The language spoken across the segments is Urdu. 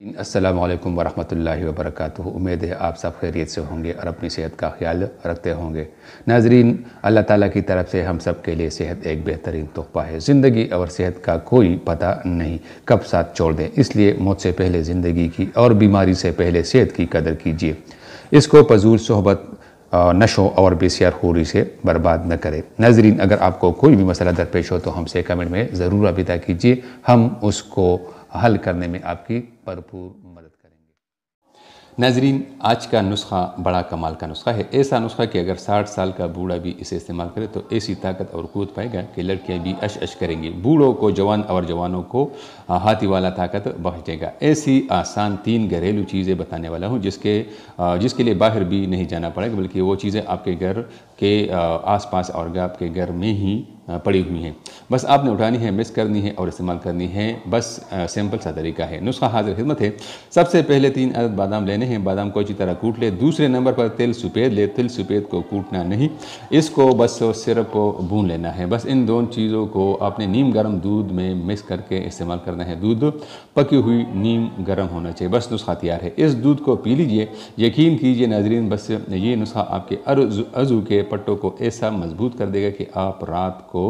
السلام علیکم ورحمۃ اللہ وبرکاتہ۔ امید ہے آپ سب خیریت سے ہوں گے اور اپنی صحت کا خیال رکھتے ہوں گے۔ ناظرین، اللہ تعالیٰ کی طرف سے ہم سب کے لیے صحت ایک بہترین تحفہ ہے۔ زندگی اور صحت کا کوئی پتہ نہیں کب ساتھ چھوڑ دیں، اس لیے موت سے پہلے زندگی کی اور بیماری سے پہلے صحت کی قدر کیجیے۔ اس کو فضول صحبت، نشو اور بسیار خوری سے برباد نہ کرے۔ ناظرین، اگر آپ کو کوئی بھی مسئلہ درپیش ہو تو ہم سے کمنٹ میں ضرور رابطہ کیجیے، ہم اس کو حل کرنے میں آپ کی بھرپور مدد کریں گے۔ ناظرین، آج کا نسخہ بڑا کمال کا نسخہ ہے۔ ایسا نسخہ کہ اگر 60 سال کا بوڑھا بھی اسے استعمال کرے تو ایسی طاقت اور قوت پائے گا کہ لڑکیاں بھی اش اش کریں گی، بوڑھوں کو جوان اور جوانوں کو ہاتھی والا طاقت بخشے گا۔ ایسی آسان 3 گھریلو چیزیں بتانے والا ہوں جس کے لیے باہر بھی نہیں جانا پڑے گا، بلکہ وہ چیزیں آپ کے گھر کے آس پاس اور آپ کے گھر میں ہی پڑی ہوئی ہیں۔ بس آپ نے اٹھانی ہے، مکس کرنی ہے اور استعمال کرنی ہے، بس سمپل سا طریقہ ہے۔ نسخہ حاضر خدمت ہے۔ سب سے پہلے 3 عدد بادام لینے ہیں، بادام کو اچھی طرح کوٹ لے۔ دوسرے نمبر پر تل سفید لے، تل سفید کو کوٹنا نہیں، اس کو بس صرف بھون لینا ہے۔ بس ان دونوں چیزوں کو آپ نے نیم گرم دودھ میں مکس کر کے استعمال کرنا ہے۔ دودھ پکی ہوئی نیم گرم ہونا چاہیے، بس نسخہ تیار ہے۔ اس دودھ کو پی لیجئے۔ یقین کیجئے ناظرین، بس یہ نسخہ آپ کے عضو کے پٹوں کو ایسا مضبوط کر دے گا کہ آپ کو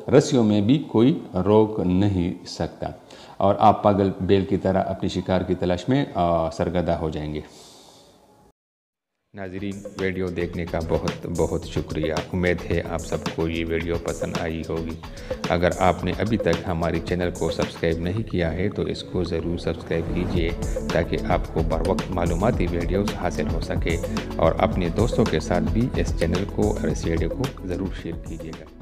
رسیوں میں بھی کوئی روک نہیں سکتا، اور آپ پاگل بیل کی طرح اپنی شکار کی تلاش میں سرگردہ ہو جائیں گے۔ ناظرین، ویڈیو دیکھنے کا بہت بہت شکریہ۔ امید ہے آپ سب کو یہ ویڈیو پسند آئی ہوگی۔ اگر آپ نے ابھی تک ہماری چینل کو سبسکرائب نہیں کیا ہے تو اس کو ضرور سبسکرائب کیجئے تاکہ آپ کو بر وقت معلوماتی ویڈیوز حاصل ہو سکے، اور اپنے دوستوں کے ساتھ بھی اس چینل کو اور اس ویڈیو کو ضرور شیئر کیجئے گا۔